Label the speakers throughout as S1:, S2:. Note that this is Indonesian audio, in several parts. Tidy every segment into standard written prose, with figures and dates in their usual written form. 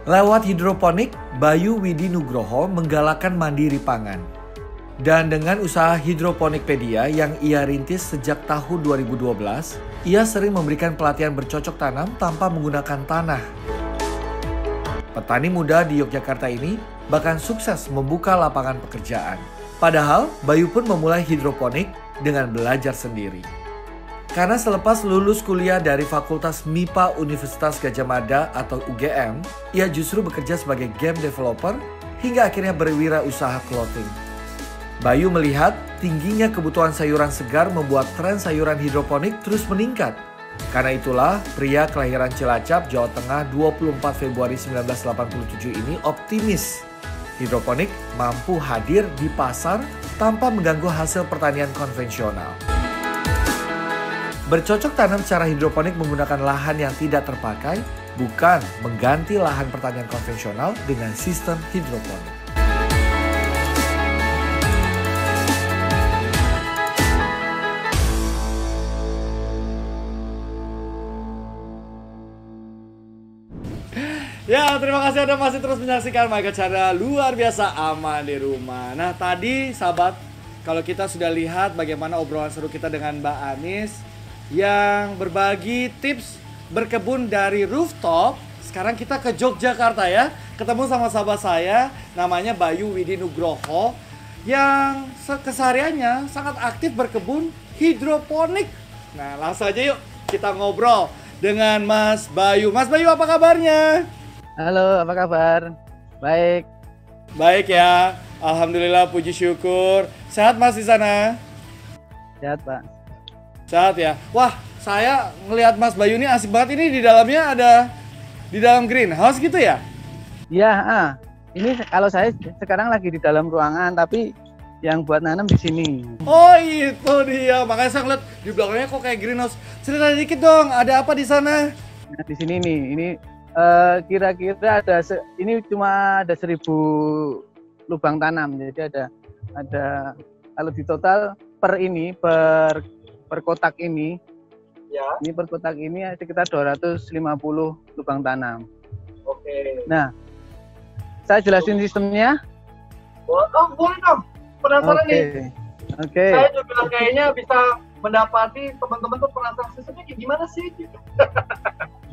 S1: Lewat hidroponik, Bayu Widi Nugroho menggalakkan mandiri pangan. Dan dengan usaha Hidroponikpedia yang ia rintis sejak tahun 2012, ia sering memberikan pelatihan bercocok tanam tanpa menggunakan tanah. Petani muda di Yogyakarta ini bahkan sukses membuka lapangan pekerjaan. Padahal, Bayu pun memulai hidroponik dengan belajar sendiri. Karena selepas lulus kuliah dari Fakultas MIPA Universitas Gadjah Mada atau UGM, ia justru bekerja sebagai game developer hingga akhirnya berwirausaha clothing. Bayu melihat tingginya kebutuhan sayuran segar membuat tren sayuran hidroponik terus meningkat. Karena itulah, pria kelahiran Cilacap, Jawa Tengah 24 Februari 1987 ini optimis hidroponik mampu hadir di pasar tanpa mengganggu hasil pertanian konvensional. Bercocok tanam secara hidroponik menggunakan lahan yang tidak terpakai, bukan mengganti lahan pertanian konvensional dengan sistem hidroponik.
S2: Ya, terima kasih Anda masih terus menyaksikan Mega Cara luar biasa aman di rumah. Nah, tadi sahabat, kalau kita sudah lihat bagaimana obrolan seru kita dengan Mbak Anis yang berbagi tips berkebun dari rooftop. Sekarang kita ke Yogyakarta ya. Ketemu sama sahabat saya namanya Bayu Widi Nugroho yang kesehariannya sangat aktif berkebun hidroponik. Nah, langsung aja yuk kita ngobrol dengan Mas Bayu. Mas Bayu, apa kabarnya?
S3: Halo, apa kabar? Baik.
S2: Baik ya, alhamdulillah, puji syukur. Sehat Mas di sana?
S3: Sehat, Pak.
S2: Sehat ya. Wah, saya ngelihat Mas Bayu ini asik banget. Ini di dalamnya ada di dalam greenhouse gitu ya?
S3: Iya, ini kalau saya sekarang lagi di dalam ruangan, tapi yang buat nanam di sini.
S2: Oh, itu dia. Makanya saya ngeliat di belakangnya kok kayak greenhouse. Cerita dikit dong, ada apa di sana?
S3: Nah, di sini nih, ini kira-kira ini cuma ada 1000 lubang tanam. Jadi ada kalau di total per kotak ini, ya. Ini per kotak ini sekitar 250 lubang tanam.
S4: Oke.
S3: Nah, saya jelasin sistemnya.
S4: Oh, boleh dong. Penasaran nih.
S3: Oke.
S4: Saya juga kayaknya bisa mendapati teman-teman tuh penasaran sistemnya kayak gimana sih gitu.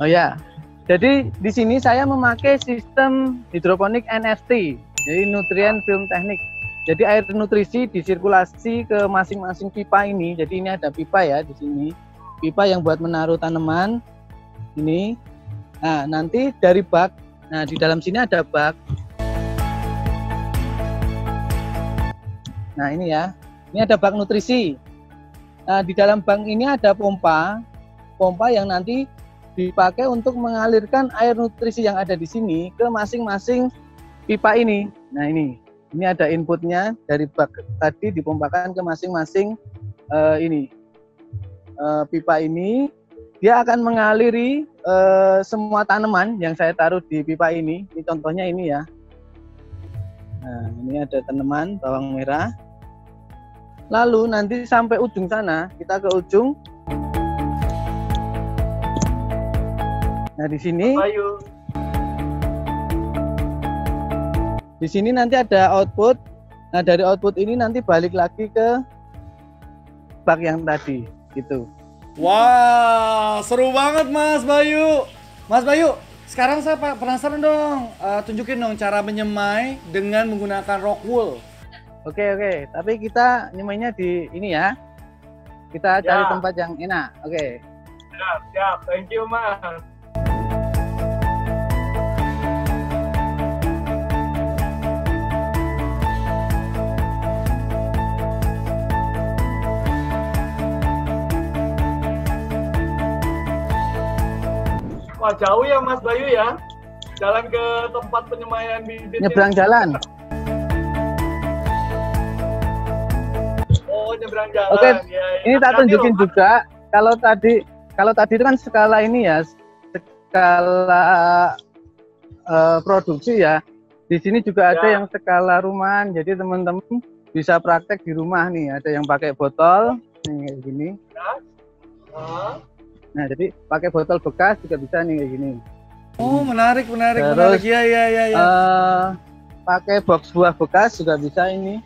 S3: Oh ya. Jadi di sini saya memakai sistem hidroponik NFT, jadi nutrient film teknik. Jadi air nutrisi disirkulasi ke masing-masing pipa ini. Jadi ini ada pipa ya di sini, pipa yang buat menaruh tanaman ini. Nah, nanti dari bak, nah di dalam sini ada bak. Nah ini ya, ini ada bak nutrisi. Nah di dalam bak ini ada pompa yang nanti dipakai untuk mengalirkan air nutrisi yang ada di sini ke masing-masing pipa ini. Nah ini ada inputnya dari bak tadi dipompakan ke masing-masing pipa ini. Dia akan mengaliri semua tanaman yang saya taruh di pipa ini. Ini contohnya ini ya. Nah ini ada tanaman bawang merah. Lalu nanti sampai ujung sana, kita ke ujung. Nah di sini, nanti ada output. Nah dari output ini nanti balik lagi ke bak yang tadi, gitu.
S2: Wah, seru banget Mas Bayu. Mas Bayu, sekarang saya penasaran dong. Tunjukin dong cara menyemai dengan menggunakan rock wool.
S3: Oke. Tapi kita nyemainya di ini ya. Kita cari tempat yang enak. Oke.
S4: Siap. Thank you Mas. Wah, jauh ya Mas Bayu ya? Jalan ke tempat penyemaian bibit.
S3: Nyebrang jalan.
S4: Oh, nyebrang jalan.
S3: Oke.
S4: Ya.
S3: Ini tak tunjukin juga. Kalau tadi itu kan skala ini ya, skala produksi ya. Di sini juga ada yang skala rumahan. Jadi teman-teman bisa praktek di rumah nih. Ada yang pakai botol nih kayak gini. Nah, jadi pakai botol bekas juga bisa nih kayak gini.
S2: Oh, menarik, menarik,
S3: Terus,
S2: menarik. Iya, iya, iya, iya.
S3: Pakai box buah bekas juga bisa ini.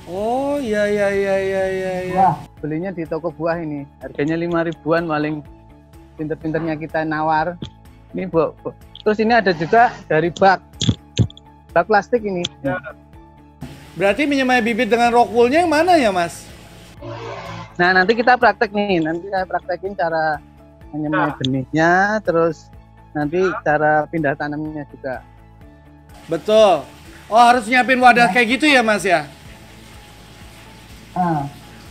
S2: Oh, iya, iya, iya, iya, iya, iya.
S3: Wah, belinya di toko buah ini. Harganya 5 ribuan, paling pinter-pinternya kita nawar. Ini, Bu. Terus ini ada juga dari bak plastik ini.
S4: Ya.
S2: Berarti menyemai bibit dengan rock wool-nya yang mana ya, Mas?
S3: Nah, nanti kita praktek nih. Nanti saya praktekin cara menyemai benihnya, terus nanti cara pindah tanamnya juga.
S2: Betul. Oh, harus nyiapin wadah kayak gitu ya, Mas ya?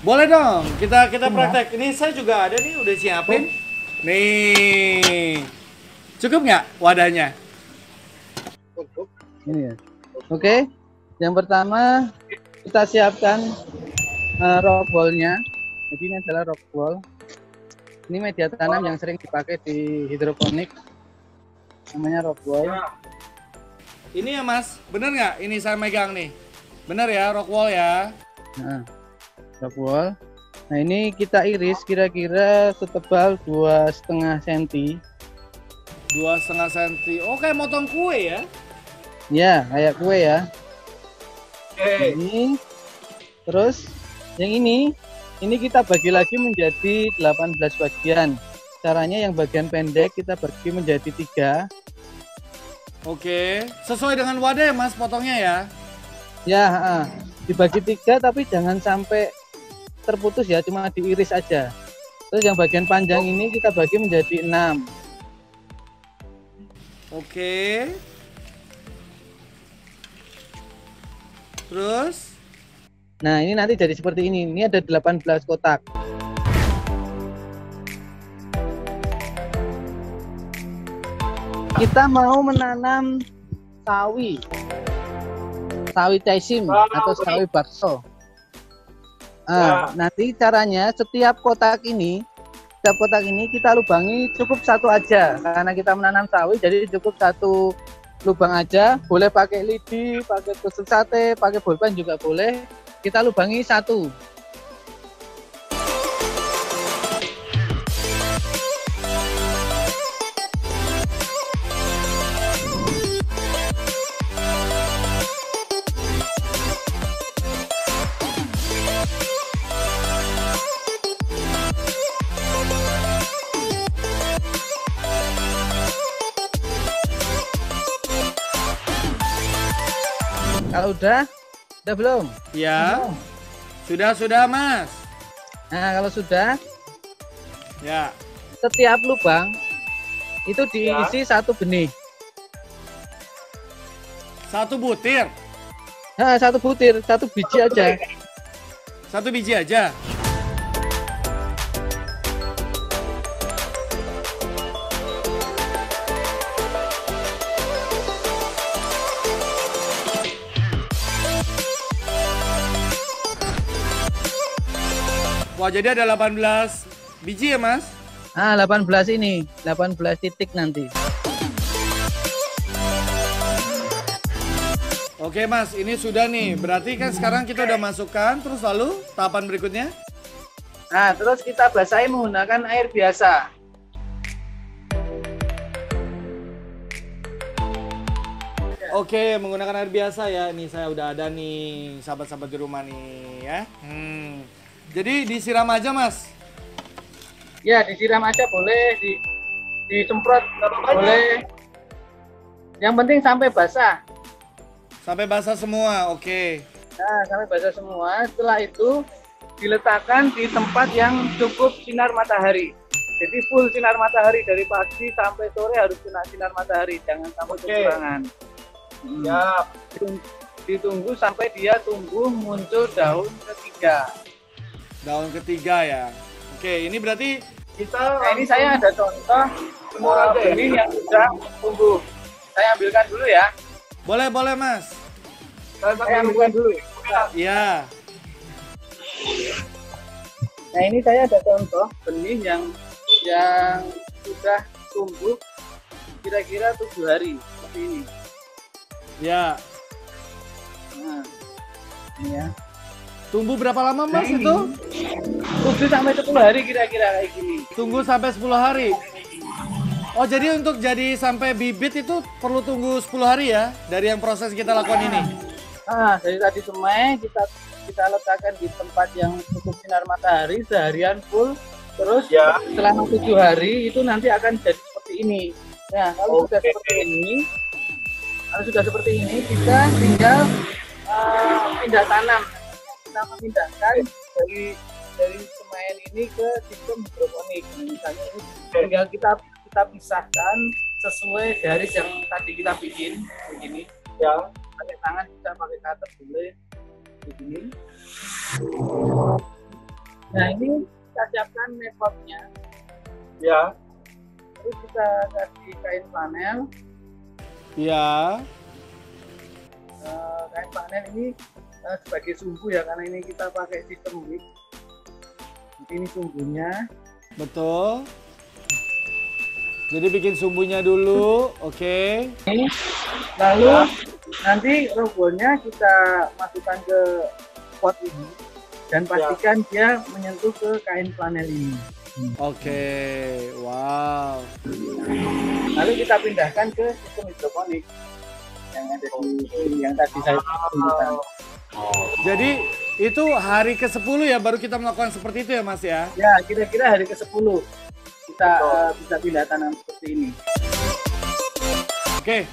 S2: Boleh dong, kita praktek. Ini saya juga ada nih, udah siapin. Nih, cukup nggak wadahnya?
S3: Ini ya. Oke, yang pertama kita siapkan rock wool-nya. Jadi ini adalah rock wool. Ini media tanam yang sering dipakai di hidroponik. Namanya rock wool.
S2: Ini ya, Mas, bener nggak? Ini saya megang nih. Bener ya, rock wool ya?
S3: Nah, rock wool. Nah, ini kita iris kira-kira setebal 2,5 cm.
S2: 2,5 cm. Oh, kayak motong kue ya?
S3: Ya, kayak kue ya.
S4: Oke.
S3: Ini. Terus yang ini kita bagi lagi menjadi 18 bagian. Caranya yang bagian pendek kita bagi menjadi 3.
S2: Oke, sesuai dengan wadah ya, Mas, potongnya ya?
S3: Ya, dibagi 3 tapi jangan sampai terputus ya, cuma diiris aja. Terus yang bagian panjang ini kita bagi menjadi 6.
S2: Oke. Terus?
S3: Nah, ini nanti jadi seperti ini. Ini ada 18 kotak. Kita mau menanam sawi. Sawi caisim atau sawi bakso. Nanti caranya setiap kotak ini kita lubangi cukup 1 aja. Karena kita menanam sawi, jadi cukup 1 lubang aja. Boleh pakai lidi, pakai tusuk sate, pakai bolpen juga boleh. Kita lubangi 1. Kalau udah belum?
S2: Ya. Sudah, Mas.
S3: Nah, kalau sudah,
S2: Ya.
S3: setiap lubang itu diisi 1 benih.
S2: 1 butir.
S3: Nah, 1 butir, 1 biji aja.
S2: 1 biji aja. Wah, jadi ada 18 biji ya, Mas?
S3: Nah, 18 ini, 18 titik nanti.
S2: Oke, Mas, ini sudah nih. Berarti kan sekarang kita udah masukkan, terus lalu tahapan berikutnya?
S3: Nah, terus kita basahi menggunakan air biasa.
S2: Oke, menggunakan air biasa ya. Ini saya udah ada nih, sahabat-sahabat di rumah nih ya. Jadi disiram aja, Mas?
S3: Ya, disiram aja boleh, disemprot boleh. Yang penting sampai basah.
S2: Sampai basah semua, oke.
S3: Nah, sampai basah semua. Setelah itu diletakkan di tempat yang cukup sinar matahari. Jadi full sinar matahari dari pagi sampai sore harus kena sinar matahari, jangan sampai kekurangan.
S4: Siap.
S3: Ditunggu sampai dia tumbuh muncul daun ketiga.
S2: Daun ketiga ya. Oke, ini berarti
S3: Nah, ini saya ada contoh benih yang sudah tumbuh. Saya ambilkan dulu ya.
S2: boleh, Mas.
S3: Saya ambilkan dulu.
S2: Iya.
S3: Nah, ini saya ada contoh benih yang sudah tumbuh kira-kira 7 hari seperti ini.
S2: Ya.
S3: Nah, ini ya.
S2: Tunggu berapa lama, Mas, itu?
S3: 7 sampai 10 hari kira-kira kayak gini.
S2: Tunggu sampai 10 hari. Oh, jadi untuk jadi sampai bibit itu perlu tunggu 10 hari ya dari yang proses kita lakukan ini.
S3: Nah, dari tadi semai kita letakkan di tempat yang cukup sinar matahari seharian full. Terus selama 7 hari itu nanti akan jadi seperti ini. Nah, kalau sudah seperti ini, kita tinggal pindah tanam. Kita memindahkan dari semaian ini ke sistem hidroponik. Misalnya ini tinggal kita pisahkan sesuai garis yang tadi kita bikin begini. Ya, pakai tangan bisa pakai cutter boleh begini. Nah, ini kita siapkan metodenya. Ya. Terus kita kasih kain flanel.
S2: Ya.
S3: Kain flanel ini sebagai sumbu ya, karena ini kita pakai sistem wig. Ini sumbunya.
S2: Betul. Jadi bikin sumbunya dulu, oke.
S3: Lalu nanti robotnya kita masukkan ke pot ini dan pastikan dia menyentuh ke kain flanel ini.
S2: Oke, wow.
S3: Lalu kita pindahkan ke sistem hidroponik yang ada yang tadi saya tunjukkan.
S2: Jadi itu hari ke-10 ya baru kita melakukan seperti itu ya Mas ya?
S3: Ya, kira-kira hari ke-10 kita bisa pindah tanam seperti ini.
S2: Oke,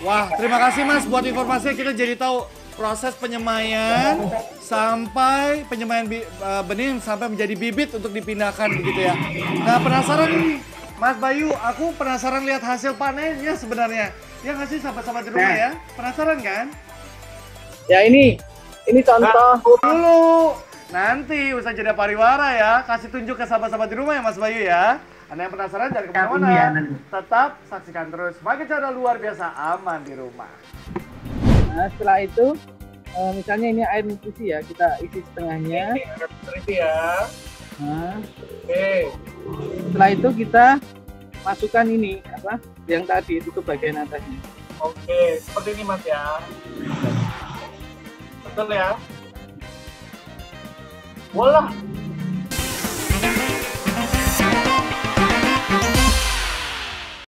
S2: wah terima kasih Mas buat informasinya, kita jadi tahu proses penyemaian sampai penyemaian benih sampai menjadi bibit untuk dipindahkan begitu ya. Nah penasaran nih Mas Bayu, aku penasaran lihat hasil panennya sebenarnya. Ya nggak sih sahabat-sahabat di rumah ya? Penasaran kan?
S3: Ya ini contoh
S2: dulu. Nanti usai jeda pariwara ya, kasih tunjuk ke sahabat-sahabat di rumah ya Mas Bayu ya. Anda yang penasaran jangan kemana-mana. Tetap saksikan terus Maga Cara Luar Biasa Aman di Rumah.
S3: Nah setelah itu, misalnya ini air nutrisi ya, kita isi setengahnya.
S4: Nutrisi ya.
S3: Nah,
S4: Oke.
S3: setelah itu kita masukkan ini yang tadi itu ke bagian atasnya.
S4: Oke, seperti ini Mas ya. Betul ya. Voila.